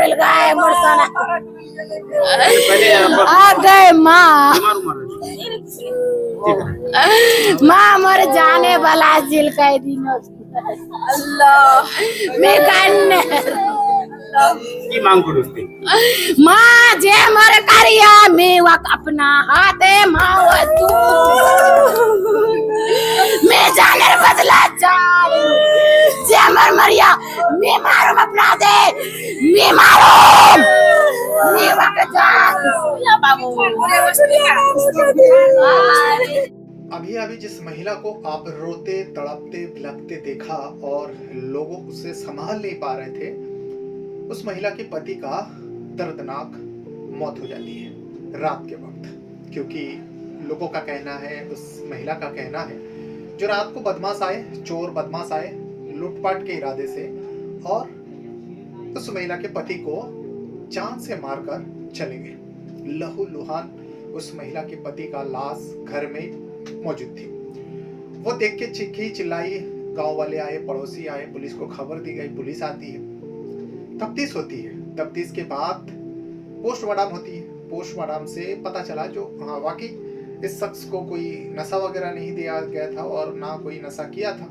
मिल गए मुर्सना पहले आ गए माँ ठीक है माँ मर जाने वाला जिल कई दिनों अल्लाह मैं कान्ने की मांग करूस्ते माँ जे मर करिया मैं वक अपना हाथे माँ तू मैं जाने बदला चाल जे मर मरिया मैं मारूं अपना दे मैं मारूं मैं वक जा या बाबू अभी अभी जिस महिला को आप रोते तड़पते बिलखते देखा और लोगों उसे संभाल नहीं पा रहे थे, उस महिला के पति का दर्दनाक मौत हो जाती है रात के वक्त। क्योंकि लोगों का कहना है, उस महिला का कहना है, जो रात को बदमाश आए, चोर बदमाश आए लूटपाट के इरादे से और उस महिला के पति को जान से मारकर चले गए। लहूलुहान उस महिला के पति का लाश घर में मौजूद थी। वो देख के चीखी चिल्लाई, गांव वाले आए, पड़ोसी आए, पुलिस को खबर दी गई, पुलिस आती है, तफ्तीश होती है। तफ्तीश के बाद पोस्टमार्टम होती है। पोस्टमार्टम से पता चला जो हाँ वाकई इस शख्स को कोई नशा वगैरह नहीं दिया गया था और ना कोई नशा किया था,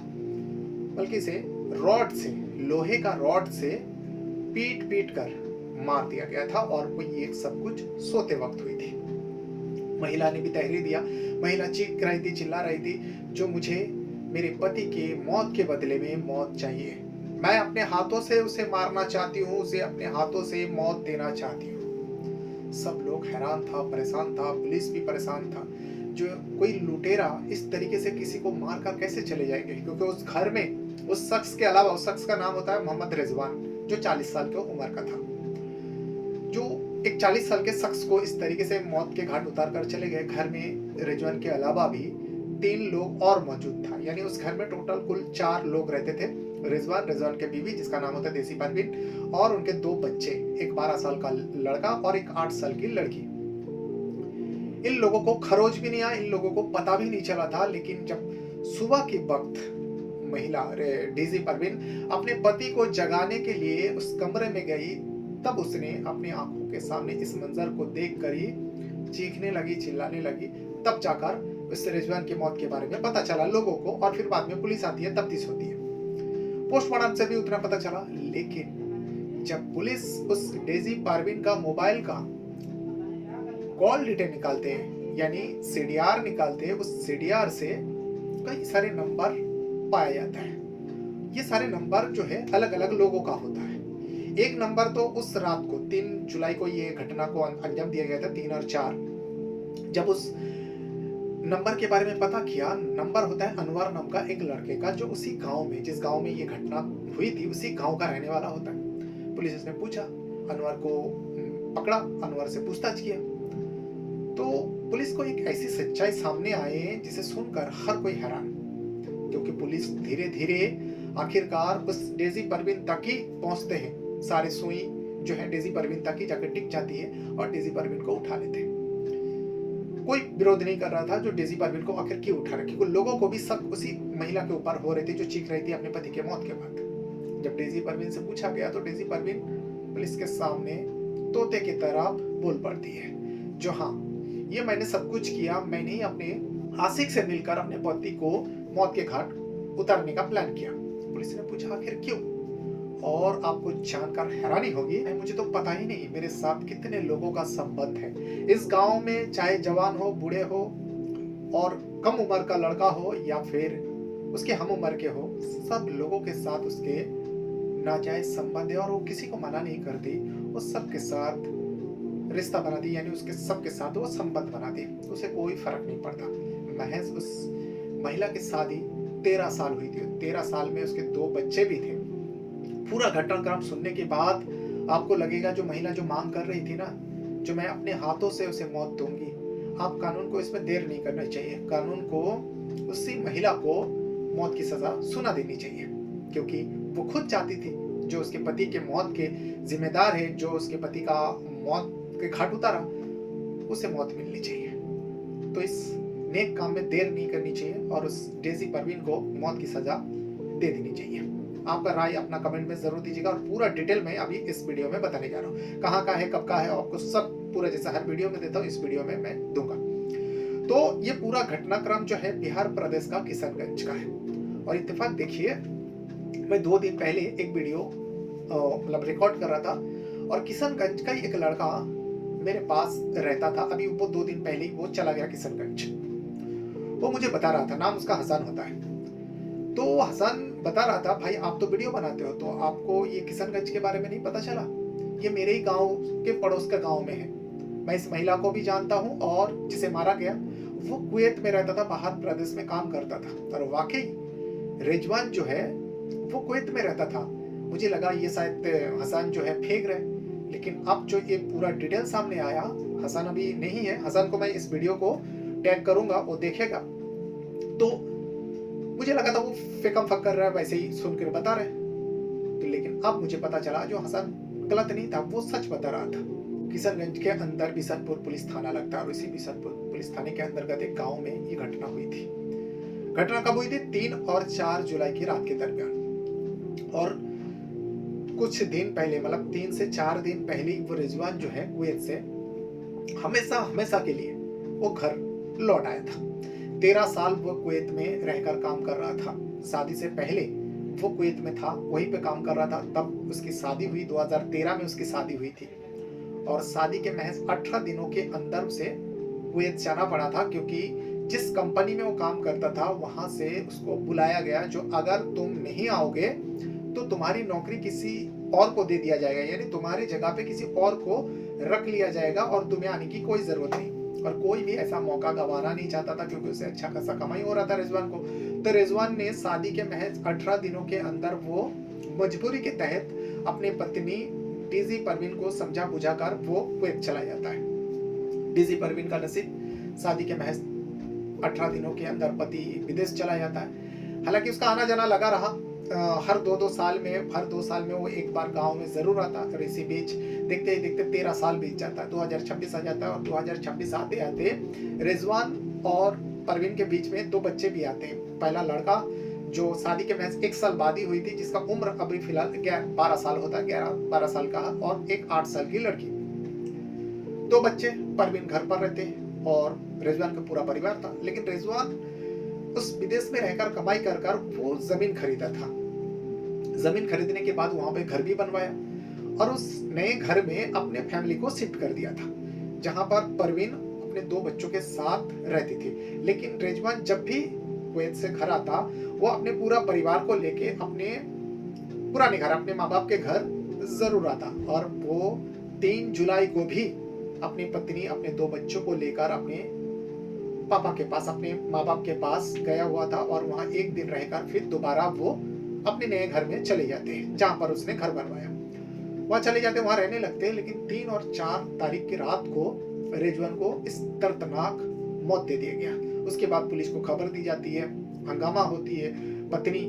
बल्कि इसे रॉड से, लोहे का रॉड से पीट पीट कर मार दिया गया था और वो ये सब कुछ सोते वक्त हुई थी। महिला ने भी तहरीर दिया। महिला चीख रही थी, चिल्ला रही थी, जो मुझे मेरे पति के मौत के बदले में मौत चाहिए। मैं अपने हाथों से उसे मारना चाहती हूँ, उसे अपने हाथों से मौत देना चाहती हूँ। सब लोग हैरान था, परेशान था, पुलिस भी परेशान था। जो कोई लुटेरा इस तरीके से किसी को मारकर कैसे चले जाएंगे, क्योंकि उस घर में उस शख्स के अलावा, उस शख्स का नाम होता है मोहम्मद रिजवान, जो 40 साल की उम्र का था। जो एक 40 साल के शख्स को इस तरीके से मौत के घाट उतार कर चले गए। घर में रिजवान के अलावा भी 3 लोग और मौजूद था, यानी उस घर में टोटल कुल 4 लोग रहते थे। रिजवान के बीवी जिसका नाम होता है देसी परवीन, और उनके 2 बच्चे, एक 12 साल का लड़का और एक 8 साल की लड़की। इन लोगों को खरोच भी नहीं आया, इन लोगों को पता भी नहीं चला था। लेकिन जब सुबह के वक्त महिला डेजी परवीन अपने पति को जगाने के लिए उस कमरे में गई, तब उसने अपनी आंखों के सामने इस मंजर को देखकर ही चीखने लगी, चिल्लाने लगी। तब जाकर उस रिजवान की मौत के बारे में पता चला लोगों को, और फिर बाद में पुलिस आती है, तफ्तीश होती है। पोस्टमार्टम से भी उतना पता चला। लेकिन जब पुलिस उस डेजी परवीन का मोबाइल का कॉल डिटेल निकालते हैं, यानी सीडीआर निकालते हैं, उस सीडीआर से कई सारे नंबर पाया जाता है। ये सारे नंबर जो है अलग अलग लोगों का होता है। एक नंबर तो उस रात को 3 जुलाई को ये घटना को अंजाम दिया गया था, 3 और 4। जब उस नंबर के बारे में पता किया, नंबर होता है अनवर नाम का एक लड़के का, जो उसी गांव में, जिस गांव में ये घटना हुई थी, उसी गांव का रहने वाला होता है। पुलिस ने पूछा, अनवर को पकड़ा, अनवर से पूछताछ किया, तो पुलिस को एक ऐसी सच्चाई सामने आए जिसे सुनकर हर कोई हैरान। क्योंकि पुलिस धीरे धीरे आखिरकार उस डेजी परवीन तक ही पहुंचते हैं। सारे सुई जो है डेजी परवीन तक ही जाकर टिक जाती है और डेजी परवीन को उठा लेते हैं। कोई विरोध नहीं कर रहा था जो डेजी परवीन को आखिर क्यों उठा रहा, क्योंकि लोगों को भी शक उसी महिला के ऊपर हो रहे थे जो चीख रही थी अपने पति के मौत के बाद। जब डेजी परवीन से पूछा गया तो डेजी परवीन पुलिस के सामने तोते की तरह बोल पड़ती है, जो हाँ, ये मैंने सब कुछ किया, मैंने ही अपने आशिक से मिलकर अपने पति को मौत के घाट उतारने का प्लान किया। पुलिस ने पूछा आखिर क्यों, और आपको जानकर हैरानी होगी, मुझे तो पता ही नहीं मेरे साथ कितने लोगों का संबंध है इस गांव में, चाहे जवान हो, बूढ़े हो, और कम उम्र का लड़का हो या फिर उसके हम उम्र के हो, सब लोगों के साथ उसके नाजायज संबंध है और वो किसी को मना नहीं करती। वो सबके साथ रिश्ता बना दी, यानी उसके सबके साथ वो संबंध बना दी, उसे कोई फर्क नहीं पड़ता। महज उस महिला की शादी 13 साल हुई थी, 13 साल में उसके 2 बच्चे भी थे। पूरा घटनाक्रम सुनने के बाद आपको लगेगा जो महिला जो मांग कर रही थी ना, जो मैं अपने हाथों से उसे मौत दूंगी, आप कानून को इसमें देर नहीं करना चाहिए। कानून को उसी महिला को मौत की सजा सुना देनी चाहिए, क्योंकि वो खुद चाहती थी, जो उसके पति के मौत के जिम्मेदार है, जो उसके पति का मौत के घाट उतारा, उसे मौत मिलनी चाहिए। तो इस नेक काम में देर नहीं करनी चाहिए और उस डेजी परवीन को मौत की सजा दे देनी चाहिए। आपका राय अपना कमेंट में जरूर दीजिएगा और पूरा डिटेल में अभी इस वीडियो में बताने जा रहा हूँ। कहाँ का है, कब का है, आपको सब पूरा जैसा हर वीडियो में देता हूँ इस वीडियो में मैं दूंगा। तो ये पूरा घटनाक्रम जो है बिहार प्रदेश का किशनगंज का है। और इत्तेफाक देखिए, मैं 2 दिन पहले एक वीडियो मतलब रिकॉर्ड कर रहा था और किशनगंज का एक लड़का मेरे पास रहता था। अभी वो 2 दिन पहले ही वो चला गया किशनगंज। वो मुझे बता रहा था, नाम उसका हसन होता है। तो हसन बता रहा था, भाई आप तो वीडियो बनाते हो, तो आपको ये किशनगंज के बारे में नहीं पता चला? ये मेरे ही गांव के पड़ोस का गांव में है। मैं इस महिला को भी जानता हूँ और जिसे मारा गया वो कुवैत में रहता था, बाहर प्रदेश में काम करता था। और वाकई रिजवान जो है वो कुवैत में रहता था। मुझे लगा ये शायद हसन जो है फेंक रहे, लेकिन अब जो ये पूरा डिटेल सामने आया, हसन अभी नहीं है। हसन को मैं इस वीडियो को टैग करूंगा, वो देखेगा। तो मुझे लगा था वो फेकम फक कर रहा है, वैसे ही सुन कर बता रहे। तो लेकिन अब मुझे पता चला जो हसन गलत नहीं था, वो सच बता रहा था। किशनगंज के अंदर बिशनपुर पुलिस थाना लगता है और इसी बिशनपुर पुलिस थाने के अंतर्गत एक गांव में ये घटना हुई थी। घटना कब हुई थी? 3 और 4 जुलाई की रात के दरमियान। और कुछ दिन पहले, मतलब 3 से 4 दिन पहले वो रिजवान जो है कुवैत से हमेशा के लिए वो घर लौट आया था। 13 साल वो कुवैत में रहकर काम कर रहा था। शादी से पहले वो कुवैत में था, वहीं पे काम कर रहा था। तब उसकी शादी हुई, 2013 में उसकी शादी हुई थी। और शादी के महज 18 दिनों के अंदर उसे कुवैत जाना पड़ा था, क्योंकि जिस कंपनी में वो काम करता था वहां से उसको बुलाया गया, जो अगर तुम नहीं आओगे तो तुम्हारी नौकरी किसी और को दे दिया जाएगा, यानी तुम्हारी जगह पे किसी और को रख लिया जाएगा और तुम्हें आने की कोई जरूरत नहीं। और कोई भी ऐसा मौका गंवाना नहीं चाहता था, क्योंकि उसे अच्छा खासा कमाई हो रहा था रिजवान को। तो रिजवान ने शादी के महज 18 दिनों के अंदर वो मजबूरी के तहत अपने पत्नी डीजी परवीन को समझा बुझा कर वो कुवैत चला जाता है। डीजी परवीन का नसीब, शादी के महज 18 दिनों के अंदर पति विदेश चला जाता है। हालांकि उसका आना जाना लगा रहा, हर 2 साल में वो एक बार गांव में जरूर आता। और इसी बीच देखते ही देखते 13 साल बीत जाता है, 2026 आ जाता है। और 2026 आते आते रिजवान और परवीन के बीच में 2 बच्चे भी आते हैं। पहला लड़का जो शादी के महज 1 साल बाद ही हुई थी, जिसका उम्र अभी फिलहाल 12 साल होता है, 11-12 साल का, और एक 8 साल की लड़की। 2 बच्चे। परवीन घर पर रहते हैं और रिजवान का पूरा परिवार था। लेकिन रिजवान उस विदेश में रहकर कमाई कर वो जमीन खरीदा था। जमीन खरीदने के बाद वहां पे घर भी बनवाया और उस नए घर में अपने फैमिली को शिफ्ट कर दिया था, जहां पर परवीन अपने 2 बच्चों के साथ रहती थी। लेकिन रिजवान जब भी कुवैत से घर आता, वो अपने पूरा परिवार को लेके अपने पुराने घर, अपने माँ बाप के घर जरूर आता। और वो 3 जुलाई को भी अपनी पत्नी, अपने 2 बच्चों को लेकर अपने पापा के पास, अपने माँ बाप के पास गया हुआ था। और वहां 1 दिन रहकर फिर दोबारा वो अपने नए घर में चले जाते हैं, जहां पर उसने घर बनवाया। वहां चले जाते, वहां रहने लगते हैं। लेकिन 3 और 4 तारीख की रात को रिजवान को इस दर्दनाक मौत दे दिया गया। उसके बाद पुलिस को खबर दी जाती है, हंगामा होती है। पत्नी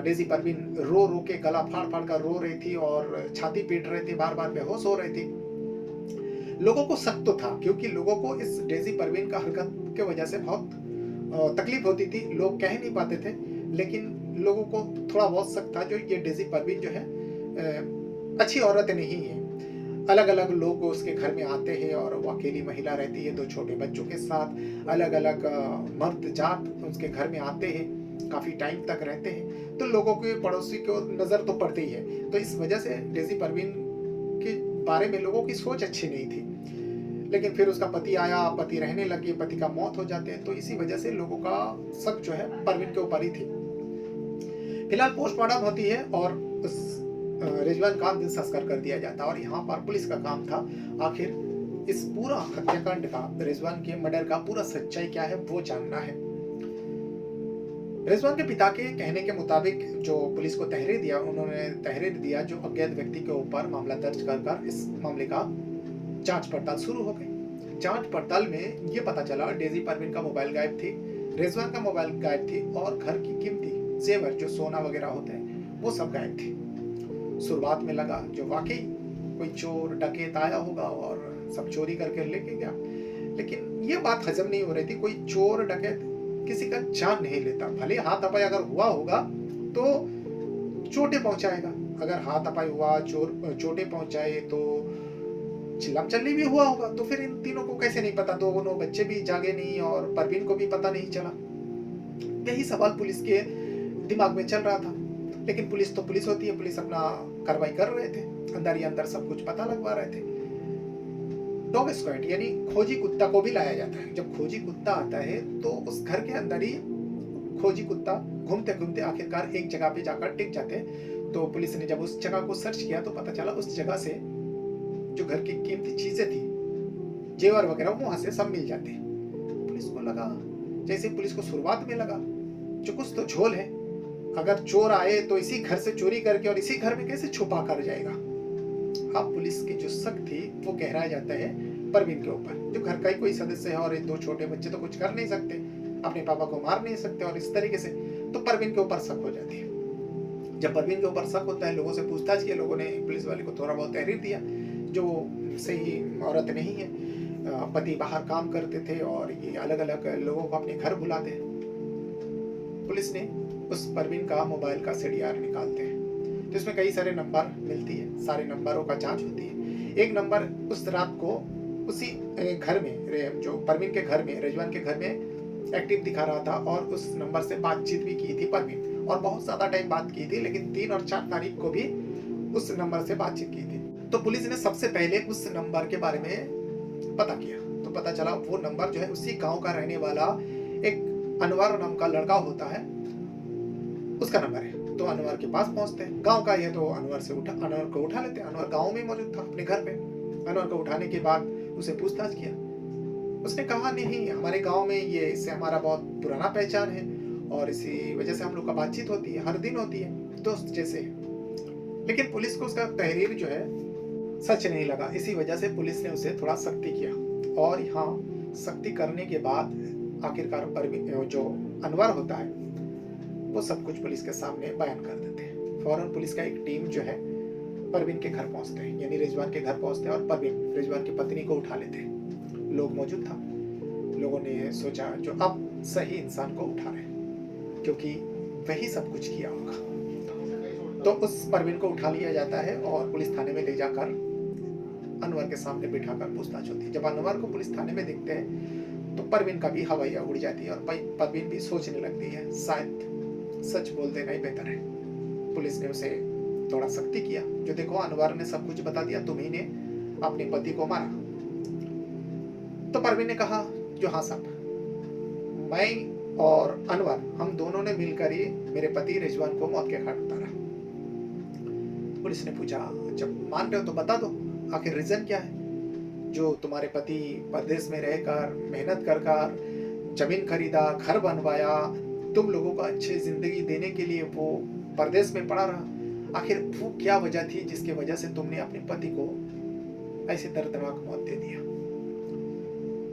डेजी परवीन रो रो के गला फाड़ फाड़ कर रो रही थी और छाती पीट रही थी, बार बार बेहोश हो रही थी। लोगों को शक तो था, क्योंकि लोगों को इस डेजी परवीन का हरकत के वजह से बहुत तकलीफ होती थी। लोग कह नहीं पाते थे, लेकिन लोगों को थोड़ा बहुत शक था जो ये डेजी परवीन जो है अच्छी औरत नहीं है। अलग अलग लोग उसके घर में आते हैं और वो अकेली महिला रहती है 2 छोटे बच्चों के साथ। अलग अलग मर्द जात उसके घर में आते हैं, काफी टाइम तक रहते हैं। तो लोगों के पड़ोसी को नजर तो पड़ती ही है। तो इस वजह से डेजी परवीन के बारे में लोगों की सोच अच्छी नहीं थी। लेकिन फिर उसका पति आया, पति रहने लगे, पति का मौत हो जाते हैं। तो इसी वजह से लोगों का शक जो है परवीन के ऊपर ही थी। फिलहाल पोस्टमार्टम होती है और उस रिजवान का अंतिम संस्कार कर दिया जाता है। और यहाँ पर पुलिस का काम था आखिर इस पूरा हत्याकांड का, रिजवान के मर्डर का पूरा सच्चाई क्या है वो जानना है। रिजवान के पिता के कहने के मुताबिक जो पुलिस को तहरीर दिया, उन्होंने तहरीर दिया जो अज्ञात व्यक्ति के ऊपर मामला दर्ज कर इस मामले का जांच पड़ताल शुरू हो गई। जांच पड़ताल में ये पता चला डेजी परवीन का मोबाइल गायब थी, रिजवान का मोबाइल गायब थी और घर की कीमती जेवर जो सोना वगैरह होते हैं वो सब गायब थी। शुरुआत में लगा जो वाकई कोई चोर डकैत आया होगा और सब चोरी करके लेके गया, लेकिन ये बात हजम नहीं हो रही थी। कोई चोर डकैत किसी का जान नहीं लेता, भले हाथापाई अगर हुआ होगा तो चोटें पहुंचाएगा। अगर हाथापाई हुआ, चोटें पहुंचाए तो चिल्लम चल्ली भी हुआ होगा, तो फिर इन तीनों को कैसे नहीं पता? दोनों बच्चे भी जागे नहीं और परवीन को भी पता नहीं चला। यही सवाल पुलिस के दिमाग में चल रहा था। लेकिन पुलिस तो पुलिस होती है, पुलिस अपना कार्रवाई कर रहे थे, अंदर ही अंदर सब कुछ पता लगवा रहे थे। डॉग स्क्वाड यानी खोजी कुत्ता को भी लाया जाता है। जब खोजी कुत्ता आता है तो उस घर के अंदर ही खोजी कुत्ता घूमते घूमते आखिरकार एक जगह पे जाकर टिक जाते। तो पुलिस ने जब उस जगह को सर्च किया तो पता चला उस जगह से जो घर की कीमती चीजें थी, जेवर वगैरह, वहां से सब मिल जाते। पुलिस को लगा, जैसे पुलिस को शुरुआत में लगा जो कुछ तो झोल है, अगर चोर आए तो इसी घर से चोरी करके और इसी घर में कैसे छुपा कर जाएगा। अब पुलिस की जो शक थी वो गहराया जाता है परवीन के ऊपर, जो घर का ही कोई सदस्य है और 2 छोटे बच्चे तो कुछ कर नहीं सकते, अपने पापा को मार नहीं सकते और इस तरीके से, तो परवीन के ऊपर शक हो जाती है। जब परवीन के ऊपर शक होता है, लोगों से पूछताछ किया, लोगों ने पुलिस वाले को थोड़ा बहुत तहरीर दिया, जो सही औरत नहीं है, पति बाहर काम करते थे और ये अलग अलग लोगों को अपने घर बुलाते हैं। पुलिस ने उस परवीन का मोबाइल का सीडीआर निकालते हैं, तो इसमें कई सारे नंबर मिलती है, सारे नंबरों का जांच होती है। एक नंबर उस रात को उसी घर में, जो परवीन के घर में, रिजवान के घर में एक्टिव दिखा रहा था और उस नंबर से बातचीत भी की थी परवीन, और बहुत ज्यादा टाइम बात की थी, लेकिन 3 और 4 तारीख को भी उस नंबर से बातचीत की थी। तो पुलिस ने सबसे पहले उस नंबर के बारे में पता किया, तो पता चला वो नंबर जो है उसी गांव का रहने वाला एक अनवर नाम का लड़का होता है, उसका नंबर है। तो अनवर के पास पहुंचते हैं, गांव का ये, तो अनवर को उठा लेते हैं। अनवर गांव में मौजूद था अपने घर पे। अनवर को उठाने के बाद उसे पूछताछ किया। उसने कहा नहीं, हमारे गांव में ये, इससे हमारा बहुत पुराना पहचान है और इसी वजह से हम लोग का बातचीत होती है, हर दिन होती है, दोस्त जैसे। लेकिन पुलिस को उसका तहरीर जो है सच नहीं लगा, इसी वजह से पुलिस ने उसे थोड़ा सख्ती किया। और यहाँ सख्ती करने के बाद आखिरकार परवीन, जो अनवर होता है, वो सब कुछ पुलिस के सामने बयान कर देते हैं। फौरन पुलिस का एक टीम जो है परवीन के घर पहुंचते हैं, यानी रिजवान के घर पहुंचते हैं और परवीन, रिजवान की पत्नी को उठा लेते हैं। लोग मौजूद था, लोगों ने सोचा जो अब सही इंसान को उठा रहे हैं, क्योंकि वही सब कुछ किया होगा। तो उस परवीन को उठा लिया जाता है और पुलिस थाने में ले जाकर अनवर के सामने बिठाकर पूछताछ होती है। जब अनवर को पुलिस थाने में देखते हैं तो परवीन का भी हवाइया उड़ जाती है और परवीन भी सोचने लगती है शायद सच बोल देना ही बेहतर है। पुलिस ने उसे थोड़ा सख्ती किया, जो देखो अनवर ने सब कुछ बता दिया, तुम्ही ने अपने पति को मारा। तो परवीन ने कहा जो हाँ साहब, मैं और अनवर, हम दोनों ने मिलकर ही मेरे पति रिजवान को मौत के घाट उतारा। पुलिस ने पूछा जब मान रहे हो तो बता दो, आखिर रीजन क्या है? जो तुम्हारे पति परदेश में रहकर मेहनत कर जमीन खरीदा, घर बनवाया, तुम लोगों को अच्छी जिंदगी देने के लिए वो परदेश में पड़ा रहा, आखिर वो क्या वजह थी जिसके वजह से तुमने अपने पति को ऐसे दर्दनाक मौत दे दिया?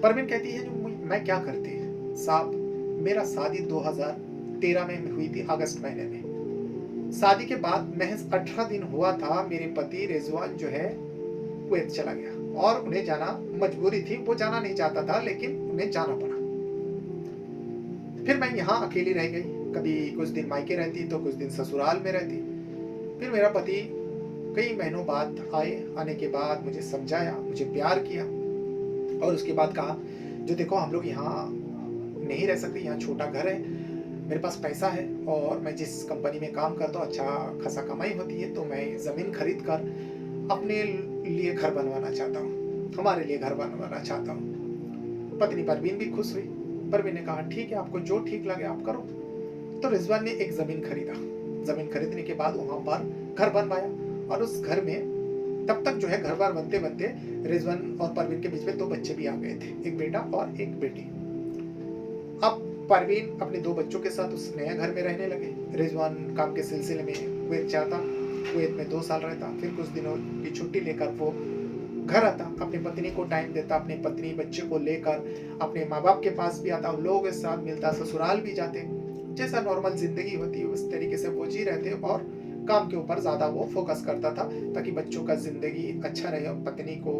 परवीन कहती है जो मैं क्या करती साहब, मेरा शादी 2013 में हुई थी, अगस्त महीने में। शादी के बाद महज 18 दिन हुआ था, मेरे पति रिजवान जो है कुवैत चला गया और उन्हें जाना मजबूरी थी, वो जाना नहीं चाहता था लेकिन उन्हें जाना पड़ा। फिर मैं यहाँ अकेली रह गई, कभी कुछ दिन मायके रहती तो कुछ दिन ससुराल में रहती। फिर मेरा पति कई महीनों बाद आने के बाद मुझे समझाया, मुझे प्यार किया और उसके बाद कहा जो देखो हम लोग यहाँ नहीं रह सकते, यहाँ छोटा घर है, मेरे पास पैसा है और मैं जिस कंपनी में काम करता हूँ अच्छा खासा कमाई होती है, तो मैं ज़मीन खरीद कर अपने लिए घर बनवाना चाहता हूँ, हमारे लिए घर बनवाना चाहता हूँ। पत्नी परवीन भी खुश हुई। परवीन ने कहा ठीक है, आपको जो ठीक लगे आप करो। तो रिजवान ने एक ज़मीन खरीदा। ज़मीन खरीदने के बाद वहाँ पर घर बनवाया और उस घर में तब तक जो है घर बार बनते बनते रिजवान और परवीन के बीच में 2 बच्चे भी आ गए थे, एक बेटा और एक बेटी। अब परवीन अपने 2 बच्चों के साथ उस नया घर में रहने लगे। रिजवान काम के सिलसिले में कुवैत जाता, कुवैत में 2 साल रहता, फिर कुछ दिनों की छुट्टी लेकर वो घर आता, अपनी पत्नी को टाइम देता, अपनी पत्नी बच्चे को लेकर अपने माँ बाप के पास भी आता, उन लोगों के साथ मिलता, ससुराल भी जाते, जैसा नॉर्मल जिंदगी होती है उस तरीके से वो जी रहते और काम के ऊपर ज्यादा वो फोकस करता था ताकि बच्चों का जिंदगी अच्छा रहे और पत्नी को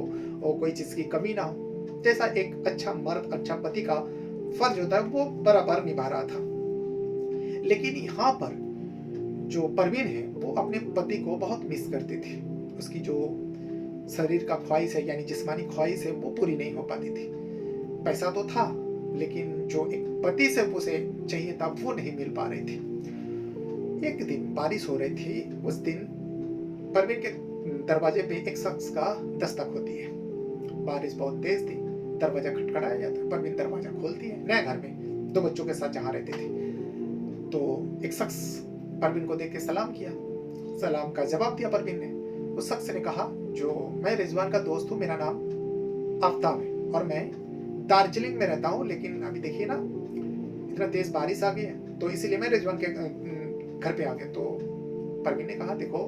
कोई चीज की कमी ना हो। जैसा एक अच्छा मर्द, अच्छा पति का फर्ज होता है वो बराबर निभा रहा था। लेकिन यहाँ पर जो परवीन है वो अपने पति को बहुत मिस करती थी। उसकी जो शरीर का ख्वाहिश है यानी जिस्मानी ख्वाहिश है वो पूरी नहीं हो पाती थी। पैसा तो था लेकिन जो एक पति से उसे चाहिए था वो नहीं मिल पा रही थी। एक दिन बारिश हो रही थी। उस दिन परवीन के दरवाजे पे एक शख्स का दस्तक होती है। बारिश बहुत तेज थी, दरवाजा खटखटाया जाता है। परवीन दरवाजा खोलती है। नए घर में 2 बच्चों के साथ जहाँ रहती थी, तो एक शख्स परवीन को देख के सलाम किया। सलाम का जवाब दिया परवीन ने। उस शख्स ने कहा, जो मैं रिजवान का दोस्त हूँ, मेरा नाम आफ्ताब है और मैं दार्जिलिंग में रहता हूँ, लेकिन अभी देखिए ना इतना तेज बारिश आ गई है तो इसीलिए मैं रिजवान के घर पे आ गया। तो परवीन ने कहा, देखो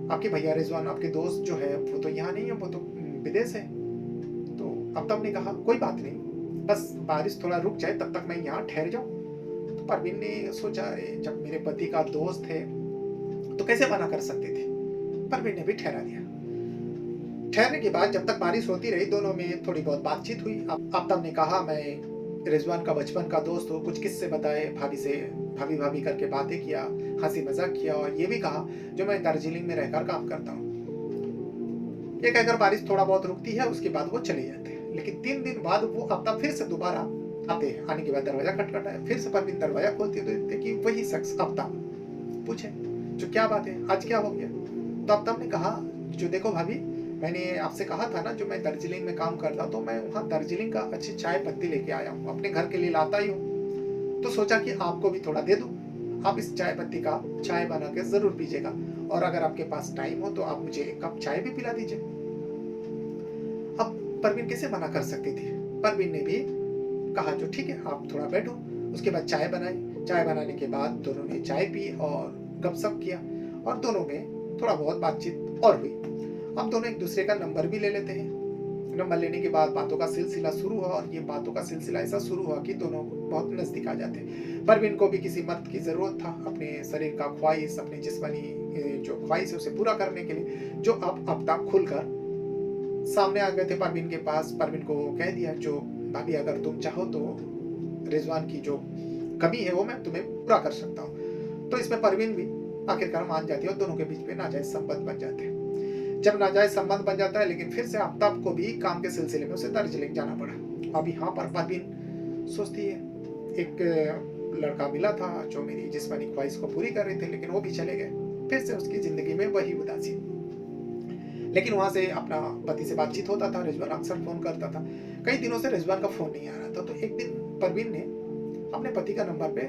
आपके भैया रिजवान, आपके दोस्त जो है वो तो यहाँ नहीं है, वो तो विदेश है। तो आफ्ताब ने कहा, कोई बात नहीं, बस बारिश थोड़ा रुक जाए तब तक मैं यहाँ ठहर जाऊँ। तो परवीन ने सोचा, जब मेरे पति का दोस्त है तो कैसे मना कर सकती थी। परवीन ने भी ठहरा दिया। ठहरने के बाद जब तक बारिश होती रही, दोनों में थोड़ी बहुत बातचीत हुई। आफ्ताब ने कहा, मैं रिजवान का बचपन का दोस्त हूँ, कुछ किस्से बताए, भाभी से भाभी भाभी करके बातें किया, हंसी मजाक किया और ये भी कहा जो मैं दार्जिलिंग में रहकर काम करता हूँ। ये कहकर बारिश थोड़ा बहुत रुकती है, उसके बाद वो चले जाते हैं। लेकिन 3 दिन बाद वो आफ्ताब फिर से दोबारा आते हैं। आने के बाद दरवाजा खटखटा है। फिर से परवीन दरवाजा खोलती है तो देखते कि वही शख्स आफ्ताब। पूछे, जो क्या बात है, आज क्या हो गया? तो आफ्ताब ने कहा, जो देखो भाभी, मैंने आपसे कहा था ना जो मैं दार्जिलिंग में काम करता, तो मैं वहाँ दार्जिलिंग का अच्छी चाय पत्ती लेके आया हूँ, अपने घर के लिए लाता ही हूँ, तो सोचा कि आपको भी थोड़ा दे दूँ। आप इस चाय पत्ती का चाय बना के जरूर पीजिएगा और अगर आपके पास टाइम हो तो आप मुझे 1 कप चाय भी पिला दीजिए। अब परवीन कैसे मना कर सकती थी। परवीन ने भी कहा, जो ठीक है, आप थोड़ा बैठो। उसके बाद चाय बनाई। चाय बनाने के बाद दोनों ने चाय पी और गपशप किया और दोनों में थोड़ा बहुत बातचीत और हुई। अब दोनों एक दूसरे का नंबर भी ले लेते हैं। नंबर लेने के बाद बातों का सिलसिला शुरू हुआ और ये बातों का सिलसिला ऐसा शुरू हुआ कि दोनों बहुत नजदीक आ जाते हैं। परवीन को भी किसी मर्द की जरूरत था अपने शरीर का ख्वाहिश, अपनी जिस्मानी जो ख्वाहिश है उसे पूरा करने के लिए, जो अब आफ्ताब खुलकर सामने आ गए थे परवीन के पास। परवीन को कह दिया, जो भाभी अगर तुम चाहो तो रिजवान की जो कमी है वो मैं तुम्हें पूरा कर सकता हूँ। तो इसमें परवीन भी आखिरकार मान जाती है और दोनों के बीच में नाजायज संबंध बन जाते हैं। जब नाजायज संबंध बन जाता है, लेकिन फिर से आफ्ताब को भी काम के सिलसिले में उसे दार्जिलिंग जाना पड़ा। अब यहाँ पर परवीन सोचती है, एक लड़का मिला था जो मेरी जिस्मानी ख्वाहिश को पूरी कर रहे थे, लेकिन वो भी चले गए। फिर से उसकी जिंदगी में वही उदासी। लेकिन वहां से अपना पति से बातचीत होता था, रिजवान अक्सर फोन करता था। कई दिनों से रिजवान का फोन नहीं आ रहा था, तो एक दिन परवीन ने अपने पति का नंबर पे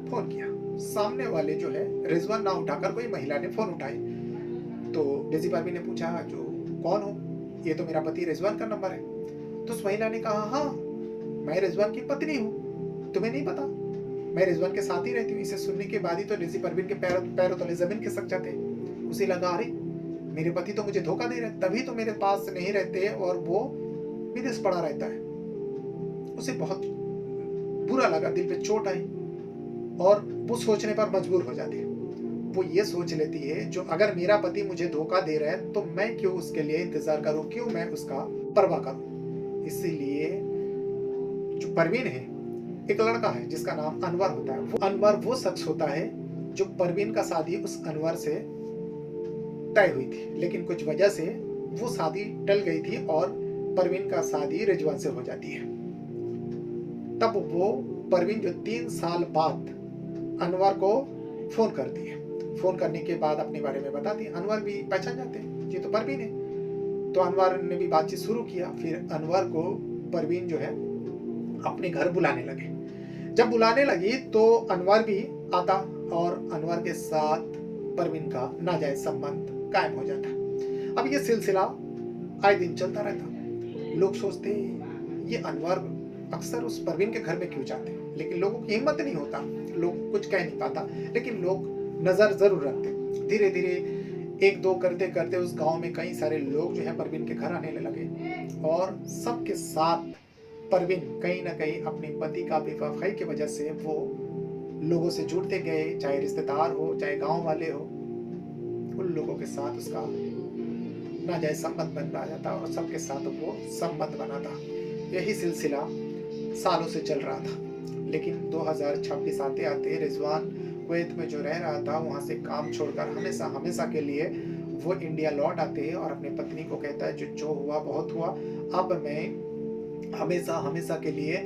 फोन किया। सामने वाले जो है रिजवान ना उठाकर कोई महिला ने फोन उठाई। तो डेजी परवीन ने पूछा, जो कौन हो? ये तो मेरा पति रिजवान का नंबर है। तो उस महिला ने कहा, हाँ मैं रिजवान की पत्नी हूँ, तुम्हें नहीं पता? मैं रिजवान के साथ ही रहती हूँ। इसे सुनने के बाद ही तो डेजी परवीन के पैरों तले जमीन खिसक जाते। उसे लगा, अरे मेरे पति तो मुझे धोखा दे रहे, तभी तो मेरे पास नहीं रहते और वो विदेश पड़ा रहता है। उसे बहुत बुरा लगा, दिल पे चोट आई और वो सोचने पर मजबूर हो जाती है। वो ये सोच लेती है, जो अगर मेरा पति मुझे धोखा दे रहा है तो मैं क्यों उसके लिए इंतजार करूं, क्यों मैं उसका परवाह करूं। इसीलिए जो परवीन है, एक लड़का है जिसका नाम अनवर होता है। वो अनवर वो शख्स होता है जो परवीन का शादी उस अनवर से तय हुई थी, लेकिन कुछ वजह से वो शादी टल गई थी और परवीन का शादी रिजवान से हो जाती है। तब वो परवीन जो 3 साल बाद अनवर को फोन करती है। फोन करने के बाद अपने बारे में बताती है। अनवर भी पहचान जाते हैं, ये तो परवीन है। तो अनवर ने भी बातचीत शुरू किया। फिर अनवर को परवीन जो है अपने घर बुलाने लगे। जब बुलाने लगी तो अनवर भी आता और अनवर के साथ परवीन का नाजायज संबंध कायम हो जाता। अब ये सिलसिला आए दिन चलता रहता। लोग सोचते ये अनवर अक्सर उस परवीन के घर में क्यों जाते हैं, लेकिन लोगों की हिम्मत नहीं होता, लोग कुछ कह नहीं पाता, लेकिन लोग नजर जरूर रखते। धीरे धीरे 1-2 करते करते उस गांव में कई सारे लोग जो है परवीन के घर आने लगे और सबके साथ परवीन कहीं ना कहीं अपने पति का बेवफाई की वजह से वो लोगों से जुड़ते गए, चाहे रिश्तेदार हो चाहे गांव वाले हो, उन लोगों के साथ उसका नाजायज संबंध बन जाता और सबके साथ वो संबंध बना था। यही सिलसिला सालों से चल रहा था। लेकिन 2026 आते आते रिजवान कुवैत में जो रह रहा था वहाँ से काम छोड़कर हमेशा हमेशा के लिए वो इंडिया लौट आते हैं और अपनी पत्नी को कहता है जो हुआ बहुत हुआ, अब मैं हमेशा हमेशा के लिए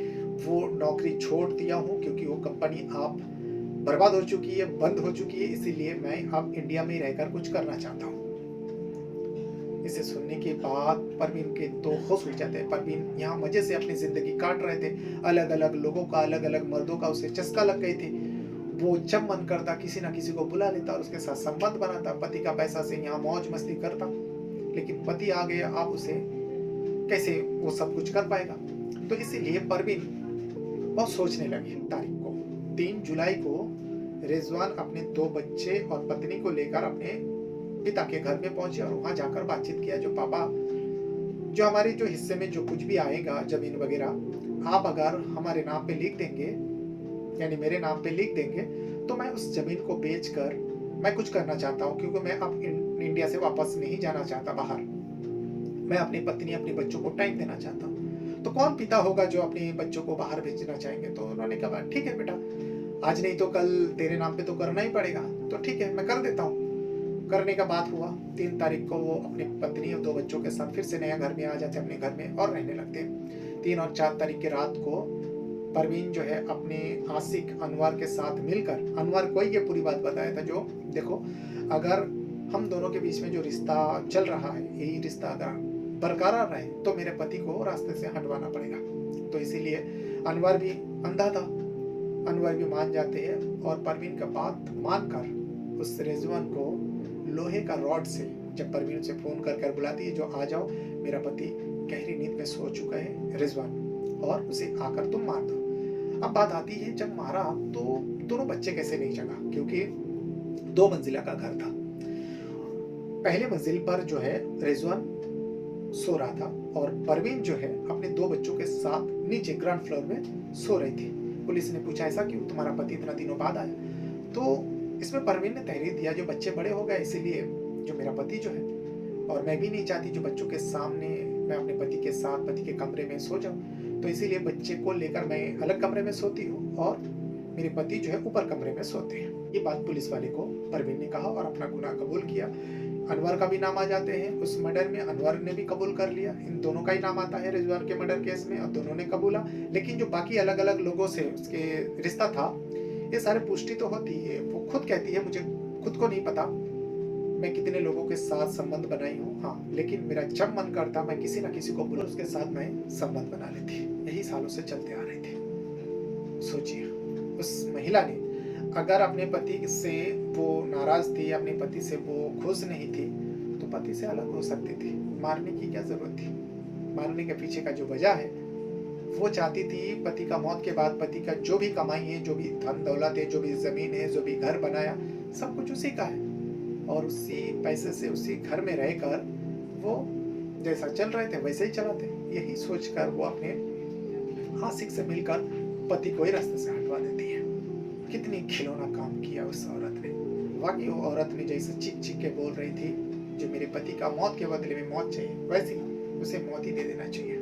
वो नौकरी छोड़ दिया हूँ क्योंकि वो कंपनी आप बर्बाद हो चुकी है, बंद हो चुकी है, इसीलिए मैं अब इंडिया में ही रहकर कुछ करना चाहता हूँ। इसे सुनने के बाद परवीन के तो होश उड़ जाते हैं। परवीन यहाँ मजे से अपनी जिंदगी काट रहे थे, अलग अलग लोगों का, अलग अलग मर्दों का उसे चस्का लग गई थी। वो जब मन करता किसी ना किसी को बुला लेता और उसके साथ संबंध बनाता, पति का पैसा से यहाँ मौज मस्ती करता, लेकिन पति आ गया, अब उसे कैसे वो सब कुछ कर पाएगा। तो इसीलिए परवीन बहुत सोचने लगी। तारीख को 3 जुलाई को रिजवान अपने 2 बच्चे और पत्नी को लेकर अपने पिता के घर में पहुंचे और वहां जाकर बातचीत किया। जो पापा, जो हमारे जो हिस्से में जो कुछ भी आएगा जमीन वगैरह, आप अगर हमारे नाम पे लिख देंगे, यानी मेरे नाम पे लिख देंगे, तो मैं उस जमीन को बेचकर मैं कुछ करना चाहता हूँ, क्योंकि मैं अब इंडिया से वापस नहीं जाना चाहता बाहर। मैं अपनी पत्नी अपने बच्चों को टाइम देना चाहता हूँ। तो कौन पिता होगा जो अपने बच्चों को बाहर भेजना चाहेंगे। तो उन्होंने कहा ठीक है बेटा, आज नहीं तो कल तेरे नाम पे तो करना ही पड़ेगा, तो ठीक है मैं कर देता हूँ। करने का बात हुआ। 3 तारीख को वो अपनी पत्नी और 2 बच्चों के साथ फिर से नया घर में आ जाते अपने घर में और रहने लगते हैं। 3 और 4 तारीख की रात को परवीन जो है अपने आशिक अनवर के साथ मिलकर, अनवर को ये पूरी बात बताया था, जो देखो अगर हम दोनों के बीच में जो रिश्ता चल रहा है, यही रिश्ता अगर बरकरार रहे तो मेरे पति को रास्ते से हटवाना पड़ेगा। तो इसीलिए अनवर भी अंधा था, अनवर भी मान जाते हैं और परवीन का बात मानकर उस रिजवान को लोहे का रॉड से, जब परवीन से फोन कर बुलाती है, जो आ जाओ मेरा पति गहरी नींद में सो चुका है रिजवान, और उसे आकर तुम मार दो। अब बात आती है, जब मारा तो दोनों बच्चे कैसे नहीं जगा, क्योंकि 2 मंजिला का घर था। पहले मंजिल पर जो है रिजवान सो रहा था और परवीन जो है अपने 2 बच्चों के साथ नीचे ग्राउंड फ्लोर में सो रही थी। पुलिस ने पूछा ऐसा क्यों, तुम्हारा पति इतना दिनों बाद आया। तो इसमें परवीन ने तहरीर दिया, जो बच्चे बड़े हो गए इसीलिए जो मेरा पति जो है, और मैं भी नहीं चाहती जो बच्चों के सामने मैं अपने पति के साथ पति के कमरे में सो जाऊं, तो इसीलिए बच्चे को लेकर मैं अलग कमरे में सोती हूँ और मेरे पति जो है ऊपर कमरे में सोते हैं। ये बात पुलिस वाले को परवीन ने कहा और अपना गुनाह कबूल किया। अनवर का भी नाम आ जाते हैं उस मर्डर में, अनवर ने भी कबूल कर लिया। इन दोनों का ही नाम आता है रिजवान के मर्डर केस में और दोनों ने कबूला। लेकिन जो बाकी अलग अलग लोगों से उसके रिश्ता था, ये सारे पुष्टि तो होती है। वो खुद कहती है मुझे खुद को नहीं पता मैं कितने लोगों के साथ संबंध बनाई हूँ, हाँ, लेकिन मेरा जब मन करता मैं किसी ना किसी को बुला उसके साथ मैं संबंध बना लेती। यही सालों से चलते आ रहे थे। सोचिए उस महिला ने अगर अपने पति से वो नाराज थी, अपने पति से वो खुश नहीं थी, तो पति से अलग हो सकती थी। मारने की क्या जरूरत थी। मारने के पीछे का जो वजह है, वो चाहती थी पति का मौत के बाद पति का जो भी कमाई है, जो भी धन दौलत है, जो भी जमीन है, जो भी घर बनाया, सब कुछ उसी का है, और उसी पैसे से उसी घर में रहकर वो जैसा चल रहे थे वैसे ही चलाते। यही सोचकर वो अपने आशिक से मिलकर पति को ही रास्ते से हटवा देती है। कितनी खिलौना काम किया उस औरत ने। वाकई वो औरत ने जैसे चीख चीख के बोल रही थी, जो मेरे पति का मौत के बदले में मौत चाहिए, वैसे ही उसे मौत ही दे देना चाहिए।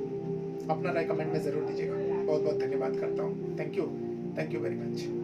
अपना राय कमेंट में जरूर दीजिएगा। बहुत बहुत धन्यवाद करता हूँ। Thank you very much.